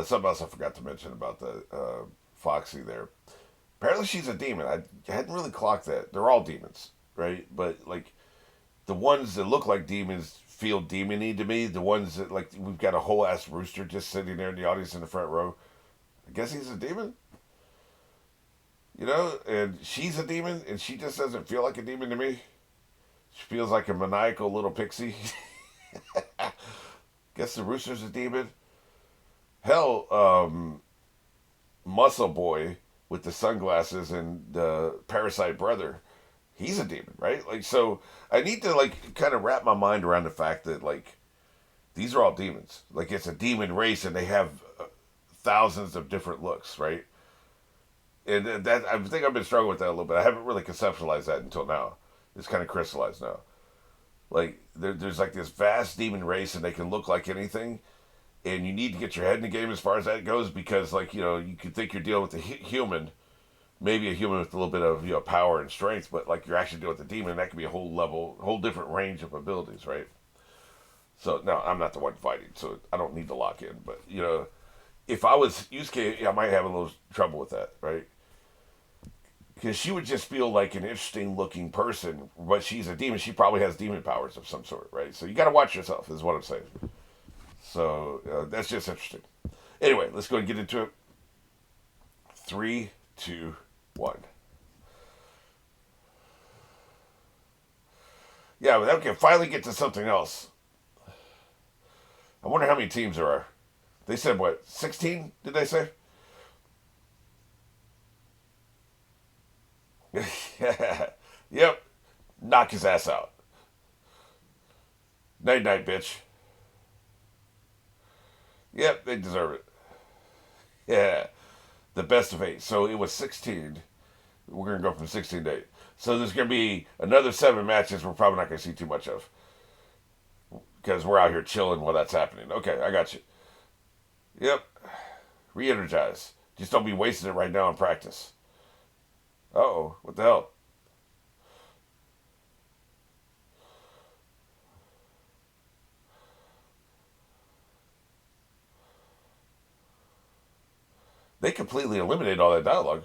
something else I forgot to mention about the Foxy there. Apparently, she's a demon. I hadn't really clocked that. They're all demons, right? But like the ones that look like demons feel demony to me. The ones that like we've got a whole ass rooster just sitting there in the audience in the front row. I guess he's a demon, you know. And she's a demon, and she just doesn't feel like a demon to me. She feels like a maniacal little pixie. Guess the rooster's a demon. Hell, Muscle Boy with the sunglasses and the parasite brother, he's a demon, right? Like, so I need to like kind of wrap my mind around the fact that like these are all demons. Like it's a demon race, and they have thousands of different looks, right? And that I think I've been struggling with that a little bit. I haven't really conceptualized that until now. It's kind of crystallized now. Like there's like this vast demon race, and they can look like anything. And you need to get your head in the game as far as that goes, because like you could think you're dealing with a human, maybe a human with a little bit of power and strength, but like you're actually dealing with a demon, and that could be a whole level, whole different range of abilities, right? So no, I'm not the one fighting, so I don't need to lock in. But if I was Yusuke, I might have a little trouble with that, right? Because she would just feel like an interesting looking person, but she's a demon. She probably has demon powers of some sort, right? So you got to watch yourself, is what I'm saying. So that's just interesting. Anyway, let's go and get into it. Three, two, one. Yeah, but we can finally get to something else. I wonder how many teams there are. They said what? 16? Did they say? Yep. Knock his ass out. Night night, bitch. Yep, they deserve it. Yeah. The best of 8. So it was 16. We're going to go from 16 to 8. So there's going to be another 7 matches we're probably not going to see too much of. Because we're out here chilling while that's happening. Okay, I got you. Yep. Re-energize. Just don't be wasting it right now in practice. Uh-oh. What the hell? They completely eliminated all that dialogue.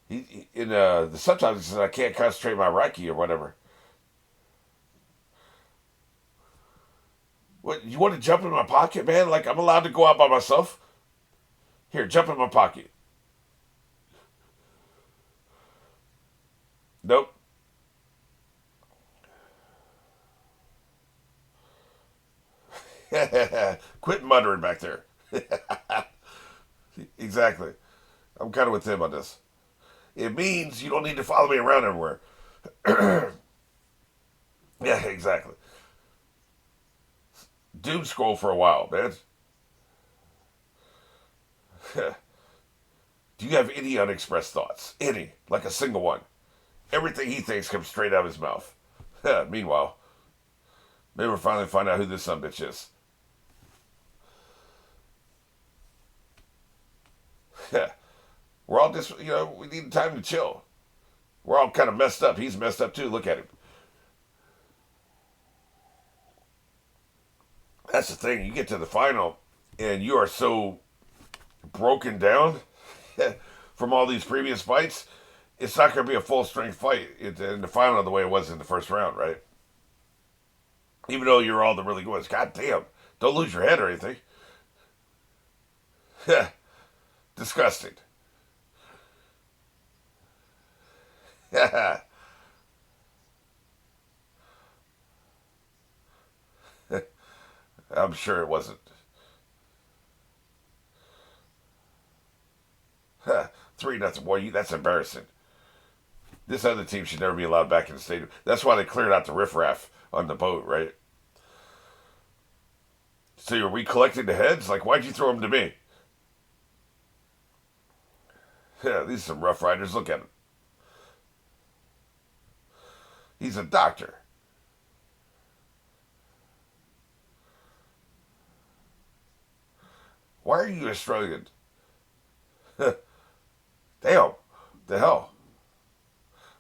In the subtitles, he says, I can't concentrate my Reiki or whatever. What, you want to jump in my pocket, man? Like, I'm allowed to go out by myself? Here, jump in my pocket. Nope. Quit muttering back there. Exactly. I'm kind of with him on this. It means you don't need to follow me around everywhere. Yeah, exactly. Doom scroll for a while, man. Do you have any unexpressed thoughts? Any. Like a single one. Everything he thinks comes straight out of his mouth. Meanwhile, maybe we'll finally find out who this son bitch is. We're all just, we need time to chill. We're all kind of messed up. He's messed up too. Look at him. That's the thing. You get to the final, and you are so broken down from all these previous fights. It's not going to be a full strength fight in the final the way it was in the first round, right? Even though you're all the really good ones. God damn. Don't lose your head or anything. Disgusting. I'm sure it wasn't. 3-0, boy. That's embarrassing. This other team should never be allowed back in the stadium. That's why they cleared out the riffraff on the boat, right? So you're recollecting the heads? Like, why'd you throw them to me? Yeah, these are some rough riders. Look at him. He's a doctor. Why are you Australian? Damn. The hell?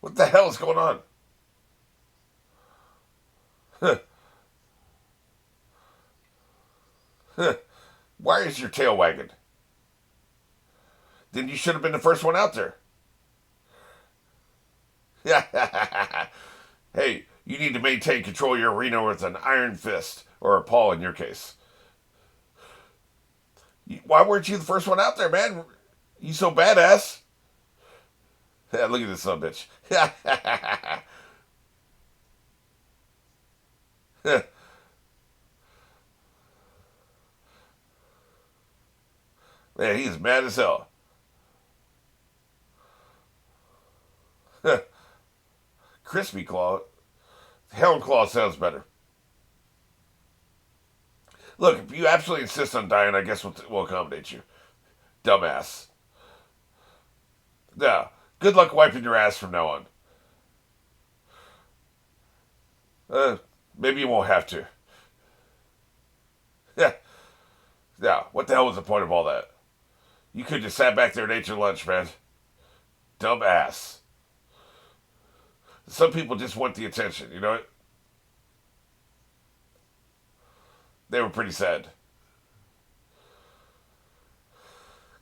What the hell is going on? Why is your tail wagging? Then you should have been the first one out there. Hey, you need to maintain control of your arena with an iron fist, or a paw in your case. Why weren't you the first one out there, man? You so badass. Yeah, look at this son of a bitch. Man, he's mad as hell. Crispy Claw. Helm Claw sounds better. Look, if you absolutely insist on dying, I guess we'll accommodate you. Dumbass. Now, good luck wiping your ass from now on. Maybe you won't have to. Yeah. Now, what the hell was the point of all that? You could just sat back there and ate your lunch, man. Dumbass. Some people just want the attention, you know? They were pretty sad.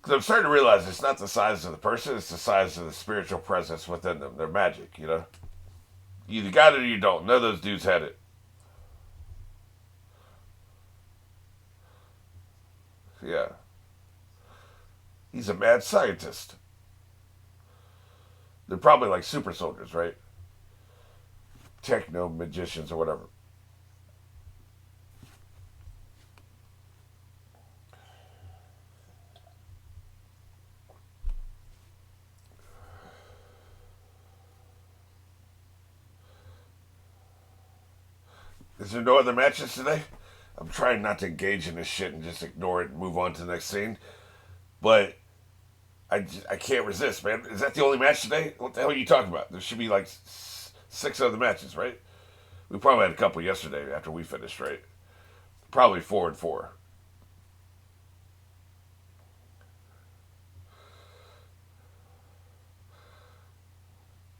Because I'm starting to realize it's not the size of the person, it's the size of the spiritual presence within them. They're magic, you know? You either got it or you don't. None of those dudes had it. Yeah. He's a mad scientist. They're probably like super soldiers, right? Techno magicians or whatever. Is there no other matches today? I'm trying not to engage in this shit and just ignore it and move on to the next scene. But I can't resist, man. Is that the only match today? What the hell are you talking about? There should be like six other matches, right? We probably had a couple yesterday after we finished, right? Probably 4 and 4.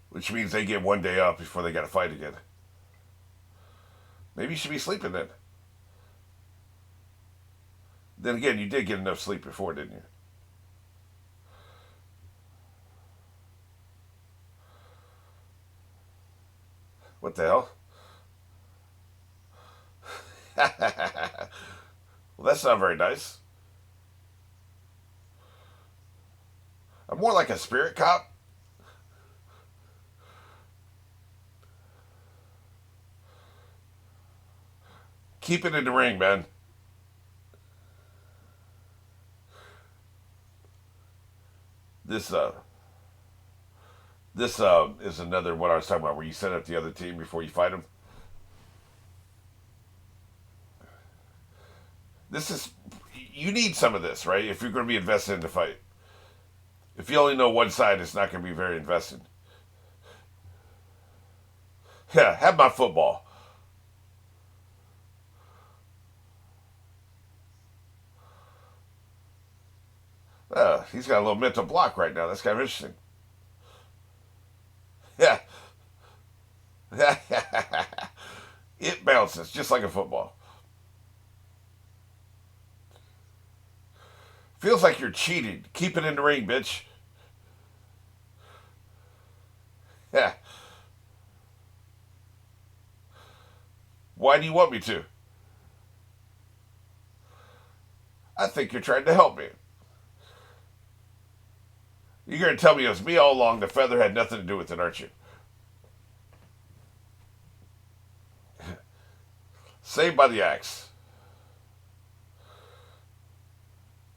Which means they get one day off before they got to fight again. Maybe you should be sleeping then. Then again, you did get enough sleep before, didn't you? What the hell? Well, that's not very nice. I'm more like a spirit cop. Keep it in the ring, man. This is another what I was talking about, where you set up the other team before you fight them. This is you need some of this, right? If you're going to be invested in the fight. If you only know one side, it's not going to be very invested. Yeah, have my football. He's got a little mental block right now. That's kind of interesting. Yeah. It bounces just like a football. Feels like you're cheating. Keep it in the ring, bitch. Yeah. Why do you want me to? I think you're trying to help me. You're going to tell me it was me all along. The feather had nothing to do with it, aren't you? Saved by the axe.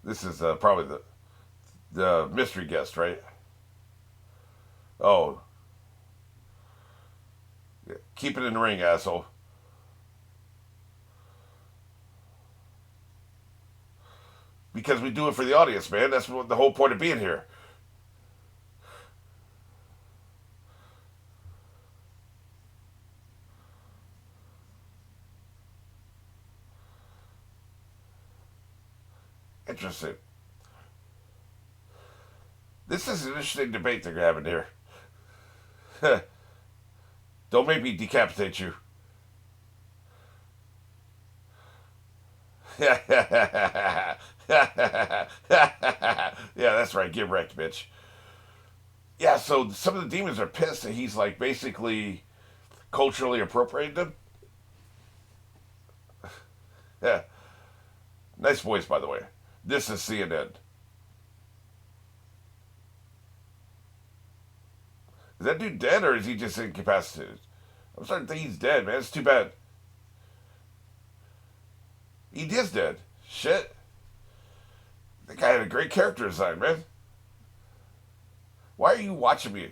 This is probably the mystery guest, right? Oh, yeah. Keep it in the ring, asshole. Because we do it for the audience, man. That's what the whole point of being here. Interesting. This is an interesting debate they're having here. Don't make me decapitate you. Yeah, that's right. Get wrecked, bitch. Yeah, so some of the demons are pissed that he's like basically culturally appropriated them. Yeah, nice voice, by the way. This is CNN. Is that dude dead or is he just incapacitated? I'm starting to think he's dead, man. It's too bad. He is dead. Shit. That guy had a great character design, man. Why are you watching me?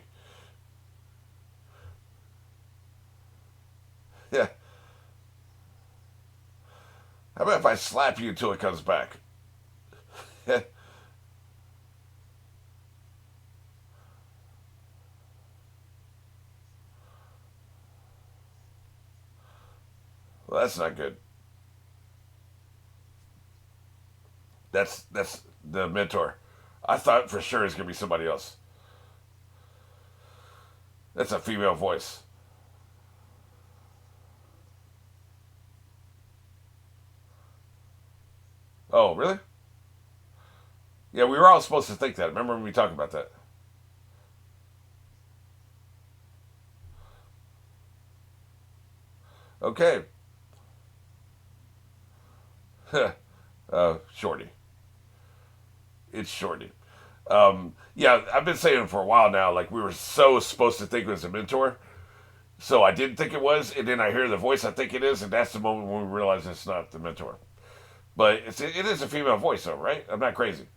Yeah. How about if I slap you until it comes back? Yeah. Well, that's not good. That's the mentor. I thought for sure it's gonna be somebody else. That's a female voice. Oh, really? Yeah, we were all supposed to think that. Remember when we talked about that? Okay. Shorty. It's Shorty. Yeah, I've been saying for a while now, like we were so supposed to think it was a mentor. So I didn't think it was, and then I hear the voice I think it is, and that's the moment when we realize it's not the mentor. But it is a female voice, though, right? I'm not crazy.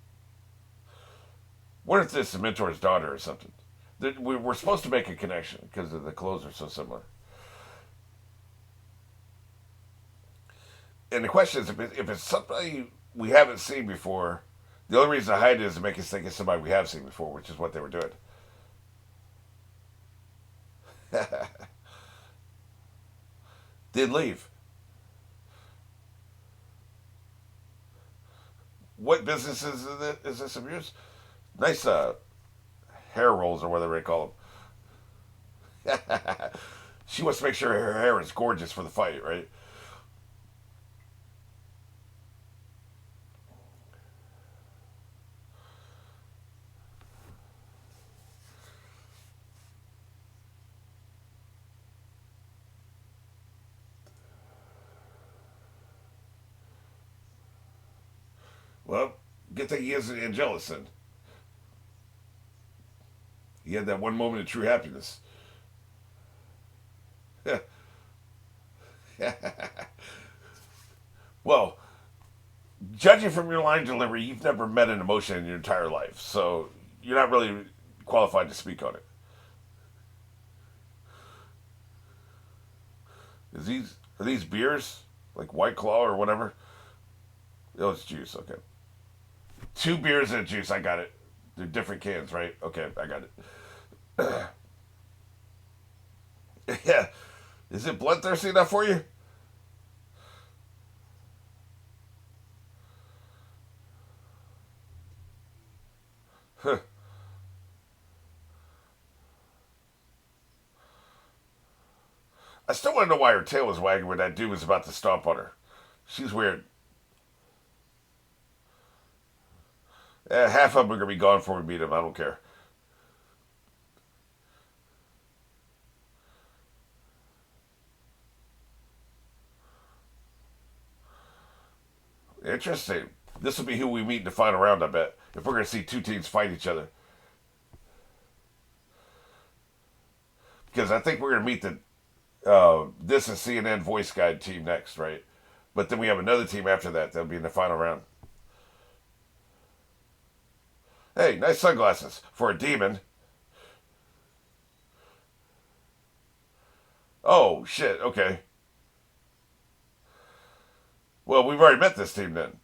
What if this is the mentor's daughter or something? We're supposed to make a connection because the clothes are so similar. And the question is, if it's somebody we haven't seen before, the only reason to hide it is to make us think it's somebody we have seen before, which is what they were doing. Did leave. What businesses is this abuse? Nice hair rolls or whatever they call them. She wants to make sure her hair is gorgeous for the fight, right? Well, good thing he isn't Angelus then. He had that one moment of true happiness. Well, judging from your line delivery, you've never met an emotion in your entire life, so you're not really qualified to speak on it. Is these are these beers like White Claw or whatever? Oh, it's juice. Okay, two beers and a juice. I got it. They're different cans, right? Okay, I got it. Yeah, is it bloodthirsty enough for you? I still want to know why her tail was wagging when that dude was about to stomp on her. She's weird. Half of them are gonna be gone before we meet him. I don't care. Interesting. This will be who we meet in the final round. I bet if we're gonna see two teams fight each other, because I think we're gonna meet the this is CNN voice guide team next, right? But then we have another team after that. That'll be in the final round. Hey, nice sunglasses for a demon. Oh shit. Okay. Well, we've already met this team then.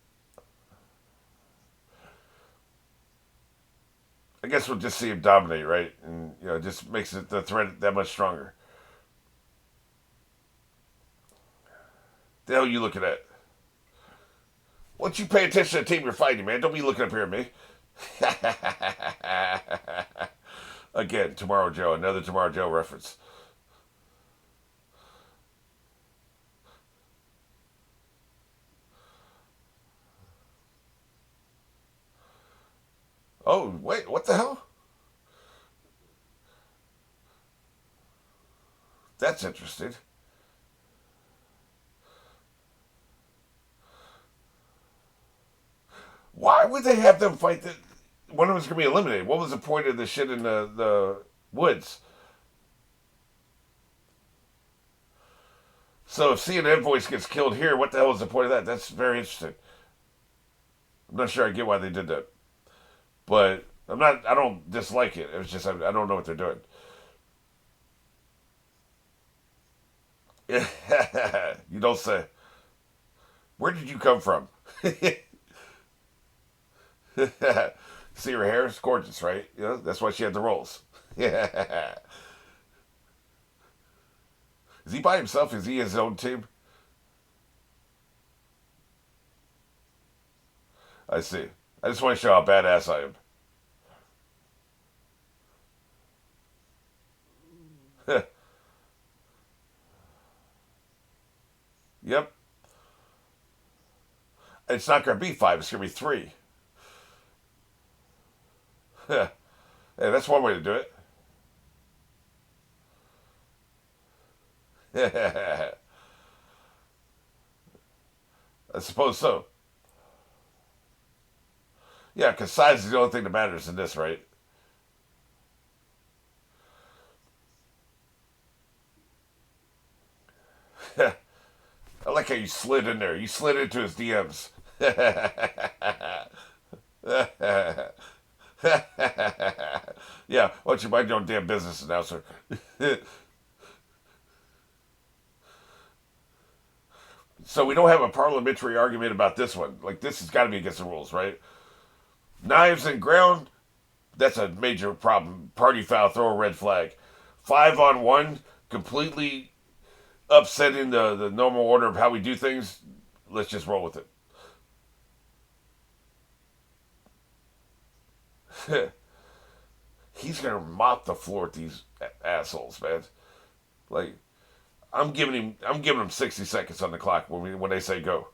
I guess we'll just see him dominate, right? And it just makes it the threat that much stronger. The hell are you looking at? Why don't you pay attention to the team you're fighting, man? Don't be looking up here at me. Again, Tomorrow Joe, another Tomorrow Joe reference. Oh, wait, what the hell? That's interesting. Why would they have them fight? One of them's gonna be eliminated. What was the point of the shit in the woods? So if CNN voice gets killed here, what the hell is the point of that? That's very interesting. I'm not sure I get why they did that, but I'm not. I don't dislike it. It's just I don't know what they're doing. You don't say. Where did you come from? See her hair? It's gorgeous, right? You know, that's why she had the roles. Yeah. Is he by himself? Is he his own team? I see. I just want to show how badass I am. Yep. It's not going to be five. It's going to be three. Hey, that's one way to do it. I suppose so. Yeah, because size is the only thing that matters in this, right? I like how you slid in there. You slid into his DMs. Yeah, why don't you mind your own damn business, announcer? So we don't have a parliamentary argument about this one. Like, this has got to be against the rules, right? Knives and ground, that's a major problem. Party foul, throw a red flag. 5-on-1, completely upsetting the normal order of how we do things. Let's just roll with it. He's gonna mop the floor with these assholes, man. Like, I'm giving him 60 seconds on the clock when they say go.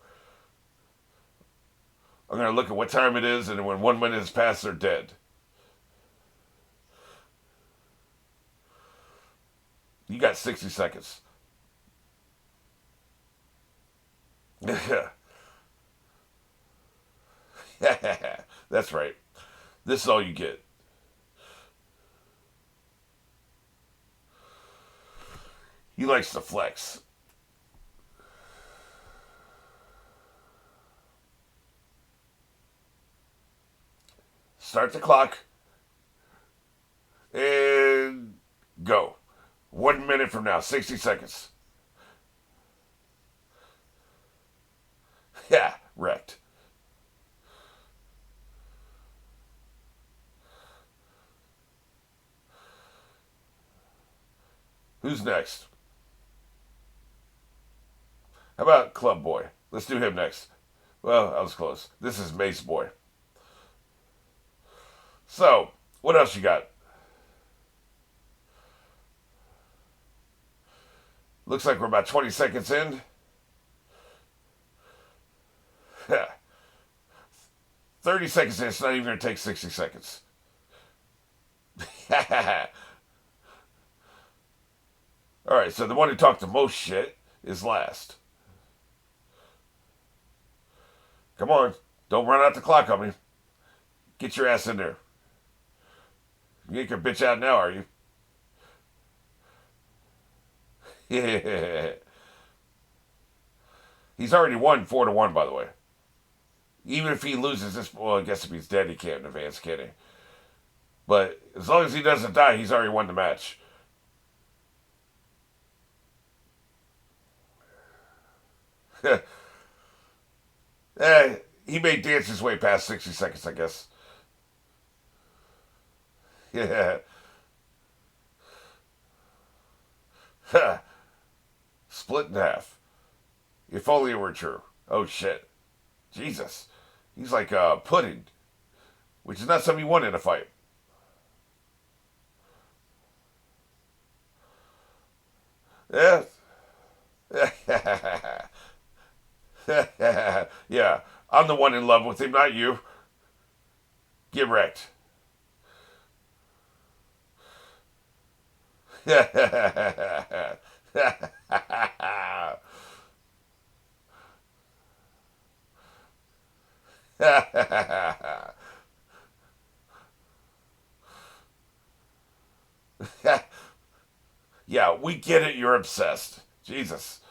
I'm gonna look at what time it is, and when 1 minute has passed, they're dead. You got 60 seconds. That's right. This is all you get. He likes to flex. Start the clock and go. 1 minute from now, 60 seconds. Yeah, wrecked. Who's next? How about Club Boy? Let's do him next. Well, I was close. This is Mace Boy. So, what else you got? Looks like we're about 20 seconds in. 30 seconds in, it's not even going to take 60 seconds. Alright, so the one who talked the most shit is last. Come on, don't run out the clock on me. Get your ass in there. You ain't gonna bitch out now, are you? He's already won 4-1, by the way. Even if he loses this, well, I guess if he's dead, he can't advance, can he? But as long as he doesn't die, he's already won the match. He may dance his way past 60 seconds, I guess. Yeah. Split in half. If only it were true. Oh, shit. Jesus. He's like pudding, which is not something you want in a fight. Yeah. Yeah. I'm the one in love with him, not you. Get wrecked. Yeah, we get it. You're obsessed. Jesus.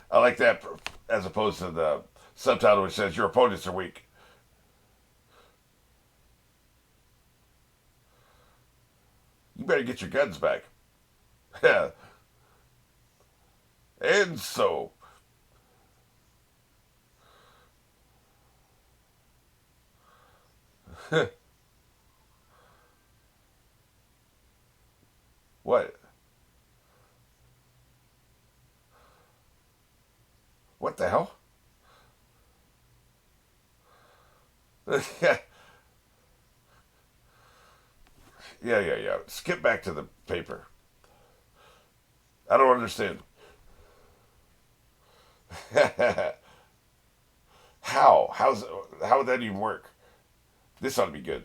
I like that as opposed to the subtitle which says your opponents are weak. You better get your guns back. And so, what? What the hell? Yeah, yeah. Skip back to the paper. I don't understand. How would that even work? This ought to be good.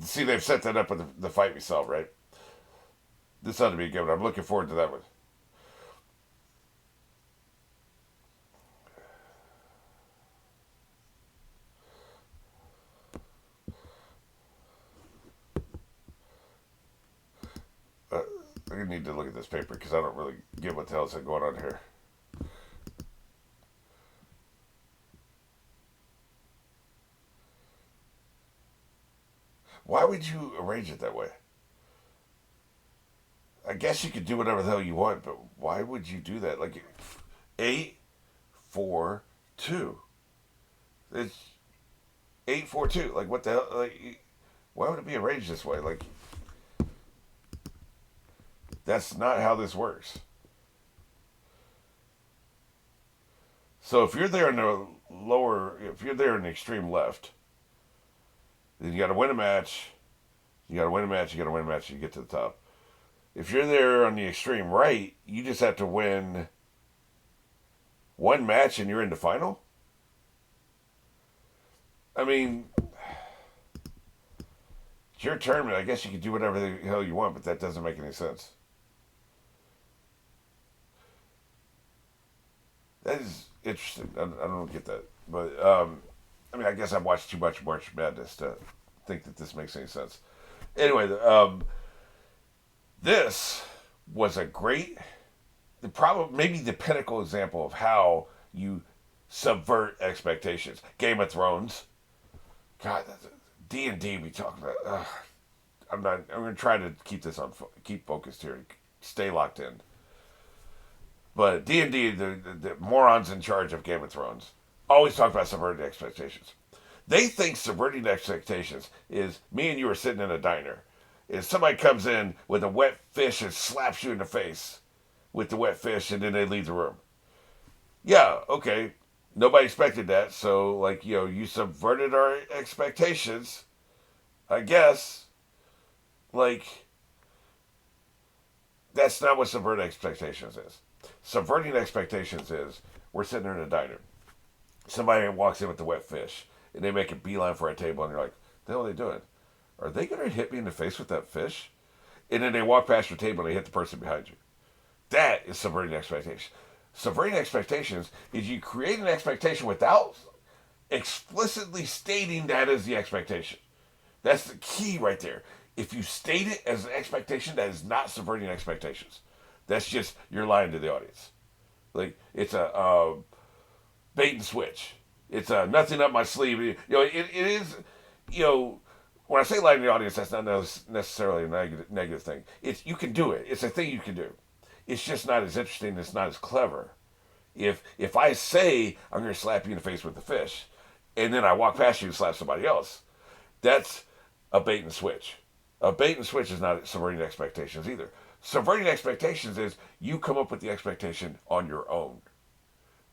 See, they've set that up with the fight we saw, right? This ought to be a good one. I'm looking forward to that one. Uh, I need to look at this paper because I don't really get what the hell is going on here. Why would you arrange it that way? I guess you could do whatever the hell you want, but why would you do that? Like 8-4-2. It's 8-4-2. Like what the hell? Like why would it be arranged this way? Like that's not how this works. So if you're there in the lower, if you're there in the extreme left, then you got to win a match. You got to win a match. You got to win a match. You get to the top. If you're there on the extreme right, you just have to win one match and you're in the final. I mean, it's your tournament. I guess you can do whatever the hell you want, but that doesn't make any sense. That is interesting. I don't get that, but I mean, I guess I've watched too much March Madness to think that this makes any sense. Anyway, this was a great, the problem, maybe the pinnacle example of how you subvert expectations. Game of Thrones, God, D&D we talk about. I'm not. I'm going to try to keep this on, keep focused here, stay locked in. But D&D, the morons in charge of Game of Thrones, always talk about subverting expectations. They think subverting expectations is me and you are sitting in a diner. If somebody comes in with a wet fish and slaps you in the face with the wet fish and then they leave the room. Yeah, okay. Nobody expected that. So, like, you subverted our expectations. I guess. Like, that's not what subverting expectations is. Subverting expectations is we're sitting there in a diner. Somebody walks in with the wet fish and they make a beeline for a table and you're like, the hell are they doing? Are they going to hit me in the face with that fish? And then they walk past your table and they hit the person behind you. That is subverting expectations. Subverting expectations is you create an expectation without explicitly stating that is the expectation. That's the key right there. If you state it as an expectation, that is not subverting expectations. That's just you're lying to the audience. Like it's a bait and switch. It's a nothing up my sleeve. It is. When I say lying to the audience, that's not necessarily a negative thing. It's you can do it. It's a thing you can do. It's just not as interesting. It's not as clever. If I say I'm going to slap you in the face with a fish, and then I walk past you and slap somebody else, that's a bait and switch. A bait and switch is not subverting expectations either. Subverting expectations is you come up with the expectation on your own.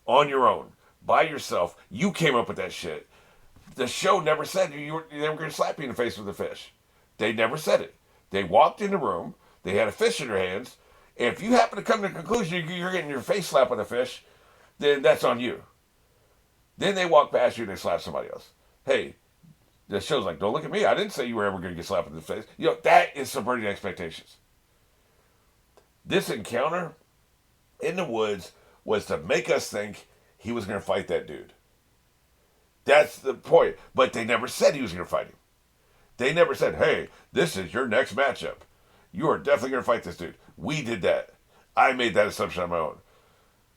On your own. By yourself. You came up with that shit. The show never said they were going to slap you in the face with a fish. They never said it. They walked in the room. They had a fish in their hands. And if you happen to come to the conclusion you're getting your face slapped with a fish, then that's on you. Then they walk past you and they slap somebody else. Hey, the show's like, don't look at me. I didn't say you were ever going to get slapped in the face. That is subverting expectations. This encounter in the woods was to make us think he was going to fight that dude. That's the point. But they never said he was going to fight him. They never said, hey, this is your next matchup. You are definitely going to fight this dude. We did that. I made that assumption on my own.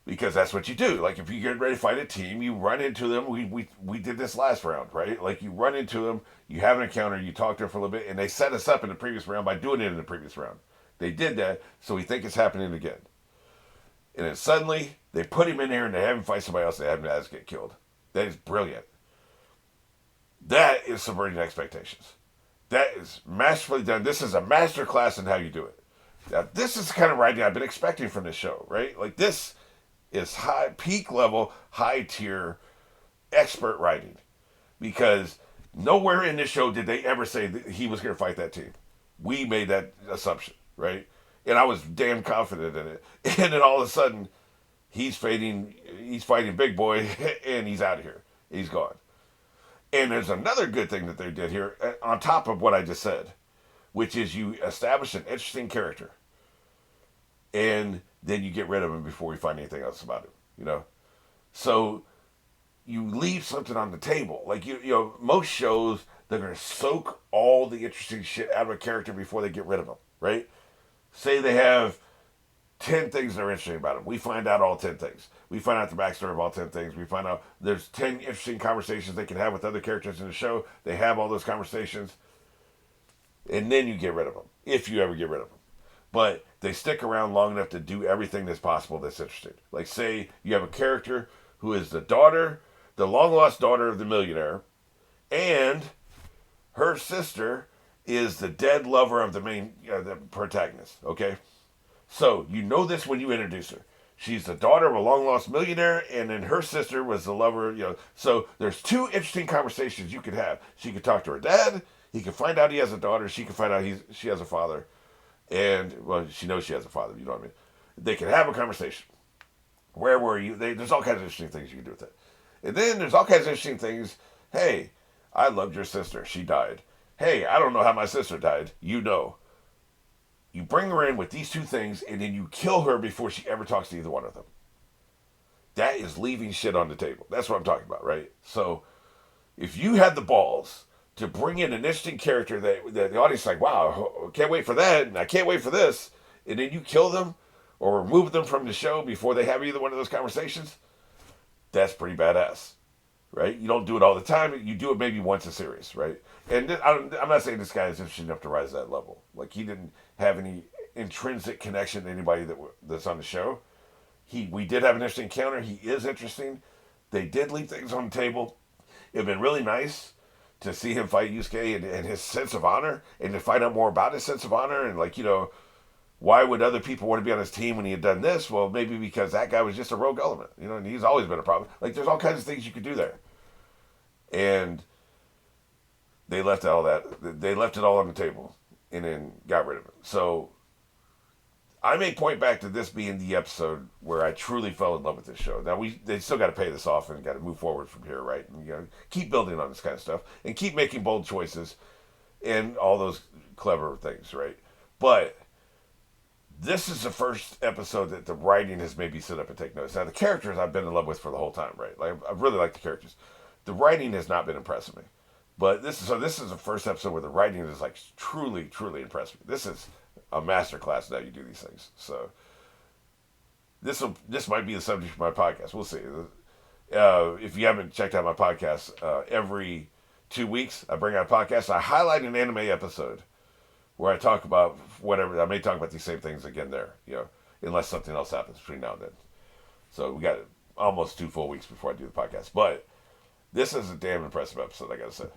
Because that's what you do. Like, if you get ready to fight a team, you run into them. We did this last round, right? Like, you run into them, you have an encounter, you talk to them for a little bit, and they set us up in the previous round by doing it in the previous round. They did that, so we think it's happening again. And then suddenly, they put him in there and they have him fight somebody else, they have him get killed. That is brilliant. That is subverting expectations. That is masterfully done. This is a master class in how you do it. Now, this is the kind of writing I've been expecting from this show, right? Like, this is high, peak level, high tier, expert writing. Because nowhere in this show did they ever say that he was going to fight that team. We made that assumption, right? And I was damn confident in it. And then all of a sudden, he's fighting Big Boy, and he's out of here. He's gone. And there's another good thing that they did here, on top of what I just said, which is you establish an interesting character. And then you get rid of him before you find anything else about him, So you leave something on the table. Like, most shows, they're going to soak all the interesting shit out of a character before they get rid of him, right? Say they have 10 things that are interesting about him. We find out all 10 things. We find out the backstory of all 10 things. We find out there's 10 interesting conversations they can have with other characters in the show. They have all those conversations. And then you get rid of them, if you ever get rid of them. But they stick around long enough to do everything that's possible that's interesting. Like, say you have a character who is the long-lost daughter of the millionaire, and her sister is the dead lover of the the protagonist, okay? So, you know this when you introduce her. She's the daughter of a long-lost millionaire, and then her sister was the lover, So, there's two interesting conversations you could have. She could talk to her dad. He could find out he has a daughter. She could find out she has a father. And, well, she knows she has a father, you know what I mean? They can have a conversation. Where were you? There's all kinds of interesting things you can do with it. And then there's all kinds of interesting things. Hey, I loved your sister. She died. Hey, I don't know how my sister died. You know. You bring her in with these two things, and then you kill her before she ever talks to either one of them. That is leaving shit on the table. That's what I'm talking about, right? So, if you had the balls to bring in an interesting character that the audience is like, wow, can't wait for that, and I can't wait for this, and then you kill them or remove them from the show before they have either one of those conversations, that's pretty badass, right? You don't do it all the time. You do it maybe once a series, right? And I'm not saying this guy is interesting enough to rise to that level. Like, he didn't have any intrinsic connection to anybody that's on the show. We did have an interesting encounter. He is interesting. They did leave things on the table. It would have been really nice to see him fight Yusuke and his sense of honor, and to find out more about his sense of honor, and why would other people want to be on his team when he had done this? Well, maybe because that guy was just a rogue element, and he's always been a problem. Like, there's all kinds of things you could do there. And they left all that. They left it all on the table and then got rid of it. So I may point back to this being the episode where I truly fell in love with this show. Now, they still got to pay this off and got to move forward from here, right? And keep building on this kind of stuff and keep making bold choices and all those clever things, right? But this is the first episode that the writing has made me sit up and take notice. Now, the characters I've been in love with for the whole time, right? Like, I really like the characters. The writing has not been impressing me. But this is the first episode where the writing is like truly, truly impressed me. This is a master class in how you do these things. So this might be the subject of my podcast. We'll see. If you haven't checked out my podcast, every 2 weeks I bring out a podcast. I highlight an anime episode where I talk about whatever. I may talk about these same things again there, unless something else happens between now and then. So we got almost 2 full weeks before I do the podcast. But this is a damn impressive episode, I gotta say.